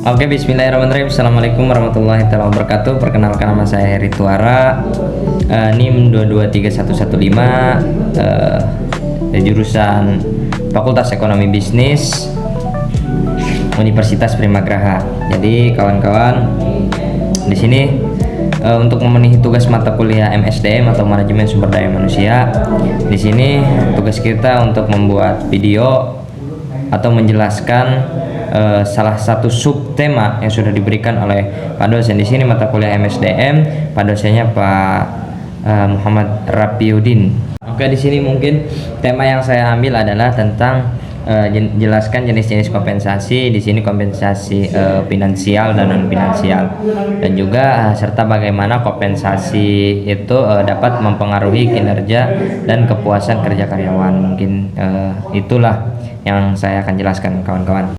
Oke, bismillahirrahmanirrahim. Assalamualaikum warahmatullahi wabarakatuh. Perkenalkan, nama saya Heri Tuara, NIM 223115, dari jurusan Fakultas Ekonomi Bisnis Universitas Primagraha. Jadi kawan-kawan, di sini untuk memenuhi tugas mata kuliah MSDM atau Manajemen Sumber Daya Manusia, di sini tugas kita untuk membuat video atau menjelaskan salah satu subtema yang sudah diberikan oleh Pak dosen. Di sini mata kuliah MSDM, Pak dosennya Pak Muhammad Rapiuddin. Oke, di sini mungkin tema yang saya ambil adalah tentang jelaskan jenis-jenis kompensasi. Di sini kompensasi finansial dan non finansial, dan juga serta bagaimana kompensasi itu dapat mempengaruhi kinerja dan kepuasan kerja karyawan. Mungkin itulah yang saya akan jelaskan, kawan-kawan.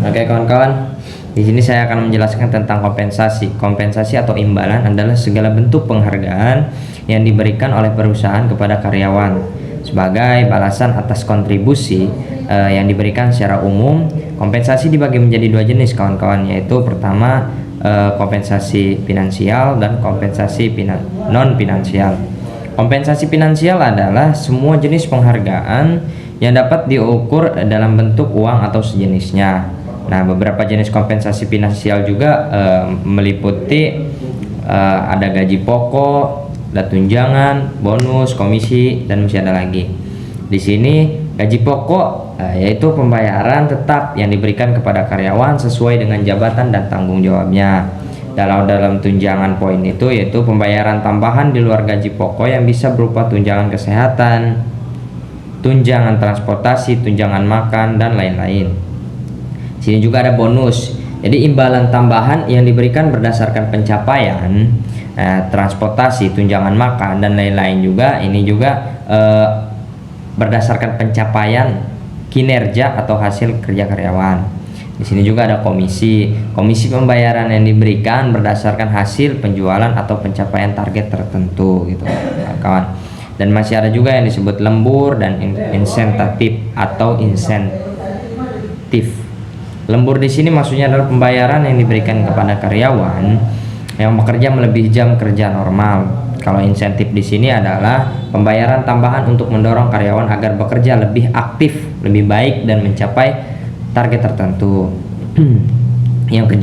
Oke, kawan-kawan, di sini saya akan menjelaskan tentang kompensasi. Kompensasi atau imbalan adalah segala bentuk penghargaan yang diberikan oleh perusahaan kepada karyawan sebagai balasan atas kontribusi yang diberikan secara umum. Kompensasi dibagi menjadi dua jenis, kawan-kawan, yaitu pertama kompensasi finansial dan kompensasi non finansial. Kompensasi finansial adalah semua jenis penghargaan yang dapat diukur dalam bentuk uang atau sejenisnya. Nah, beberapa jenis kompensasi finansial juga meliputi ada gaji pokok, ada tunjangan, bonus, komisi, dan masih ada lagi. Di sini gaji pokok yaitu pembayaran tetap yang diberikan kepada karyawan sesuai dengan jabatan dan tanggung jawabnya. Dalam tunjangan poin itu yaitu pembayaran tambahan di luar gaji pokok yang bisa berupa tunjangan kesehatan, tunjangan transportasi, tunjangan makan, dan lain-lain. Sini juga ada bonus. Jadi imbalan tambahan yang diberikan berdasarkan pencapaian transportasi, tunjangan makan, dan lain-lain juga. Ini juga berdasarkan pencapaian kinerja atau hasil kerja karyawan. Di sini juga ada komisi. Komisi pembayaran yang diberikan berdasarkan hasil penjualan atau pencapaian target tertentu, gitu, kawan. Dan masih ada juga yang disebut lembur dan insentif atau insentif. Lembur di sini maksudnya adalah pembayaran yang diberikan kepada karyawan yang bekerja melebihi jam kerja normal. Kalau insentif di sini adalah pembayaran tambahan untuk mendorong karyawan agar bekerja lebih aktif, lebih baik, dan mencapai target tertentu. Yang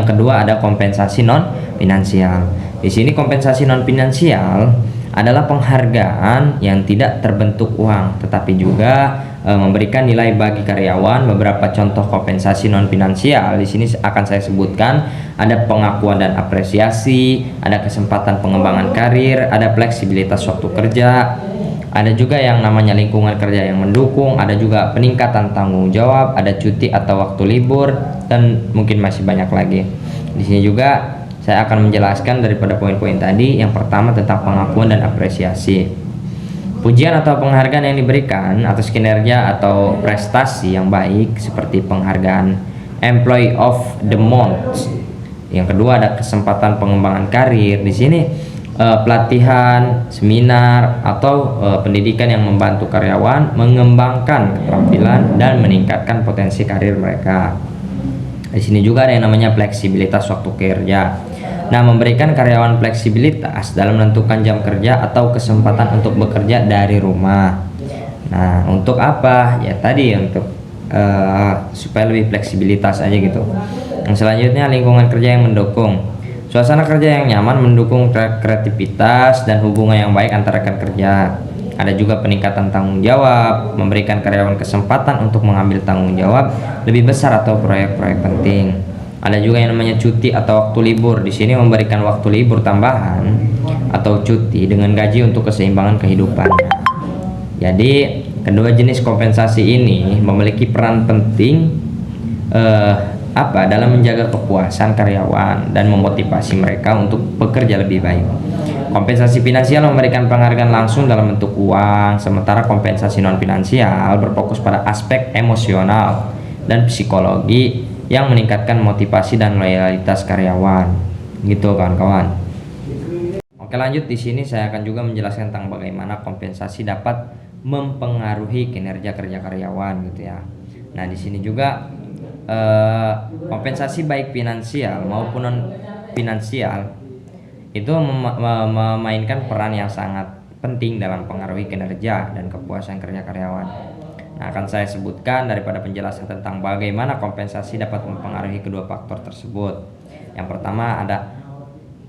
kedua ada kompensasi non finansial. Di sini kompensasi non finansial adalah penghargaan yang tidak terbentuk uang, tetapi juga memberikan nilai bagi karyawan. Beberapa contoh kompensasi non finansial di sini akan saya sebutkan. Ada pengakuan dan apresiasi, ada kesempatan pengembangan karir, ada fleksibilitas waktu kerja, ada juga yang namanya lingkungan kerja yang mendukung, ada juga peningkatan tanggung jawab, ada cuti atau waktu libur, dan mungkin masih banyak lagi. Di sini juga saya akan menjelaskan daripada poin-poin tadi. Yang pertama tentang pengakuan dan apresiasi. Pujian atau penghargaan yang diberikan atas kinerja atau prestasi yang baik, seperti penghargaan Employee of the Month. Yang kedua ada kesempatan pengembangan karir. Di sini pelatihan, seminar, atau pendidikan yang membantu karyawan mengembangkan keterampilan dan meningkatkan potensi karir mereka. Di sini juga ada yang namanya fleksibilitas waktu kerja. Nah, memberikan karyawan fleksibilitas dalam menentukan jam kerja atau kesempatan untuk bekerja dari rumah. Nah, untuk apa? Ya tadi untuk supaya lebih fleksibilitas aja gitu. Yang selanjutnya lingkungan kerja yang mendukung. Suasana kerja yang nyaman mendukung kreativitas dan hubungan yang baik antara rekan kerja. Ada juga peningkatan tanggung jawab, memberikan karyawan kesempatan untuk mengambil tanggung jawab lebih besar atau proyek-proyek penting. Ada juga yang namanya cuti atau waktu libur. Di sini memberikan waktu libur tambahan atau cuti dengan gaji untuk keseimbangan kehidupan. Jadi kedua jenis kompensasi ini memiliki peran penting dalam menjaga kepuasan karyawan dan memotivasi mereka untuk bekerja lebih baik. Kompensasi finansial memberikan penghargaan langsung dalam bentuk uang, sementara kompensasi non finansial berfokus pada aspek emosional dan psikologi yang meningkatkan motivasi dan loyalitas karyawan. Gitu, kawan-kawan. Oke, lanjut. Di sini saya akan juga menjelaskan tentang bagaimana kompensasi dapat mempengaruhi kinerja kerja karyawan, gitu ya. Nah, di sini juga eh, kompensasi baik finansial maupun non finansial itu memainkan peran yang sangat penting dalam mempengaruhi kinerja dan kepuasan kerja karyawan. Nah, akan saya sebutkan daripada penjelasan tentang bagaimana kompensasi dapat mempengaruhi kedua faktor tersebut. Yang pertama ada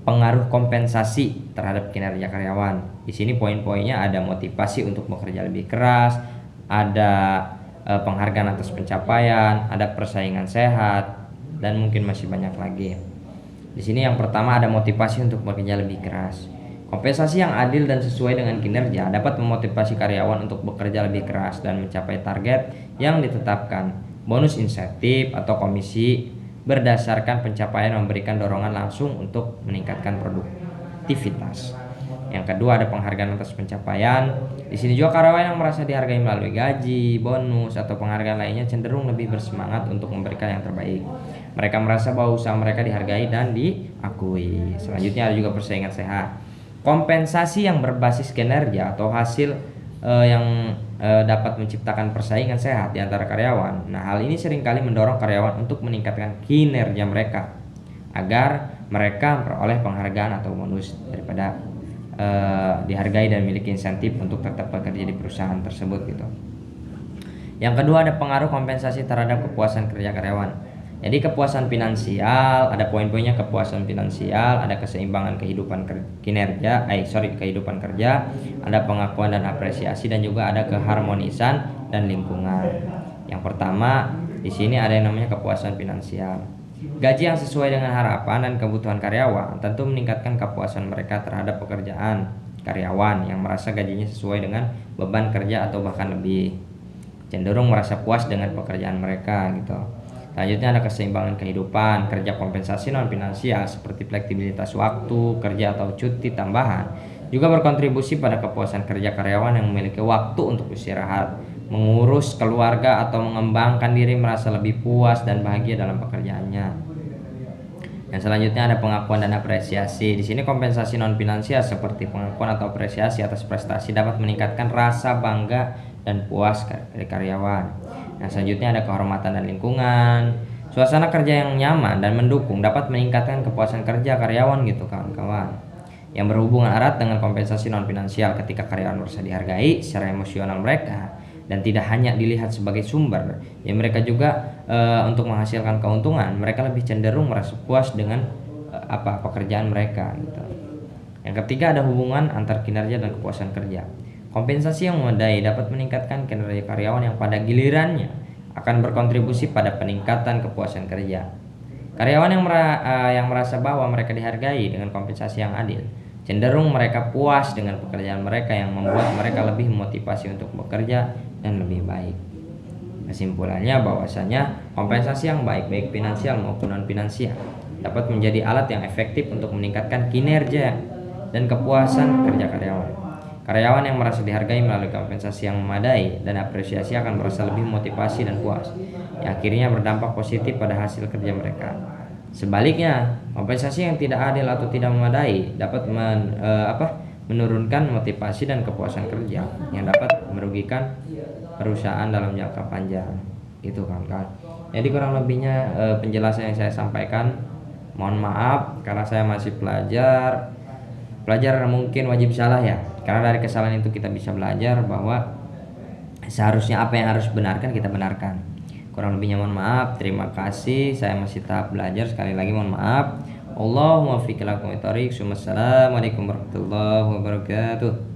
pengaruh kompensasi terhadap kinerja karyawan. Di sini poin-poinnya ada motivasi untuk bekerja lebih keras, ada penghargaan atas pencapaian, ada persaingan sehat, dan mungkin masih banyak lagi. Di sini yang pertama ada motivasi untuk bekerja lebih keras. Kompensasi yang adil dan sesuai dengan kinerja dapat memotivasi karyawan untuk bekerja lebih keras dan mencapai target yang ditetapkan. Bonus insentif atau komisi berdasarkan pencapaian memberikan dorongan langsung untuk meningkatkan produktivitas. Yang kedua ada penghargaan atas pencapaian. Di sini juga karyawan yang merasa dihargai melalui gaji, bonus, atau penghargaan lainnya cenderung lebih bersemangat untuk memberikan yang terbaik. Mereka merasa bahwa usaha mereka dihargai dan diakui. Selanjutnya ada juga persaingan sehat. Kompensasi yang berbasis kinerja atau hasil yang dapat menciptakan persaingan sehat di antara karyawan. Nah, hal ini seringkali mendorong karyawan untuk meningkatkan kinerja mereka agar mereka memperoleh penghargaan atau bonus daripada dihargai dan memiliki insentif untuk tetap bekerja di perusahaan tersebut gitu. Yang kedua ada pengaruh kompensasi terhadap kepuasan kerja karyawan. Jadi kepuasan finansial, ada poin-poinnya kepuasan finansial, ada keseimbangan kehidupan kehidupan kerja, ada pengakuan dan apresiasi, dan juga ada keharmonisan dan lingkungan. Yang pertama, di sini ada yang namanya kepuasan finansial. Gaji yang sesuai dengan harapan dan kebutuhan karyawan tentu meningkatkan kepuasan mereka terhadap pekerjaan. Karyawan yang merasa gajinya sesuai dengan beban kerja atau bahkan lebih cenderung merasa puas dengan pekerjaan mereka gitu. Selanjutnya ada keseimbangan kehidupan. Kerja kompensasi non finansial seperti fleksibilitas waktu kerja atau cuti tambahan juga berkontribusi pada kepuasan kerja karyawan yang memiliki waktu untuk istirahat, mengurus keluarga, atau mengembangkan diri, merasa lebih puas dan bahagia dalam pekerjaannya. Yang selanjutnya ada pengakuan dan apresiasi. Di sini kompensasi non finansial seperti pengakuan atau apresiasi atas prestasi dapat meningkatkan rasa bangga dan puas dari karyawan. Yang selanjutnya ada kehormatan dan lingkungan. Suasana kerja yang nyaman dan mendukung dapat meningkatkan kepuasan kerja karyawan gitu kawan-kawan. Yang berhubungan erat dengan kompensasi non finansial, ketika karyawan merasa dihargai secara emosional mereka dan tidak hanya dilihat sebagai sumber, ya mereka juga untuk menghasilkan keuntungan, mereka lebih cenderung merasa puas dengan pekerjaan mereka gitu. Yang ketiga ada hubungan antar kinerja dan kepuasan kerja. Kompensasi yang memadai dapat meningkatkan kinerja karyawan yang pada gilirannya akan berkontribusi pada peningkatan kepuasan kerja. Karyawan yang merasa bahwa mereka dihargai dengan kompensasi yang adil, cenderung mereka puas dengan pekerjaan mereka, yang membuat mereka lebih memotivasi untuk bekerja dan lebih baik. Kesimpulannya bahwasanya kompensasi yang baik finansial maupun non finansial dapat menjadi alat yang efektif untuk meningkatkan kinerja dan kepuasan kerja karyawan. Karyawan yang merasa dihargai melalui kompensasi yang memadai dan apresiasi akan merasa lebih motivasi dan puas, yang akhirnya berdampak positif pada hasil kerja mereka. Sebaliknya, kompensasi yang tidak adil atau tidak memadai dapat menurunkan motivasi dan kepuasan kerja, yang dapat merugikan perusahaan dalam jangka panjang. Itu kawan-kawan. Jadi kurang lebihnya penjelasan yang saya sampaikan. Mohon maaf karena saya masih pelajar. Pelajar mungkin wajib salah ya, karena dari kesalahan itu kita bisa belajar bahwa seharusnya apa yang harus benarkan kita benarkan. Kurang lebihnya mohon maaf. Terima kasih, saya masih tahap belajar. Sekali lagi mohon maaf. Allahumma fiqh lakum. Assalamualaikum warahmatullahi wabarakatuh.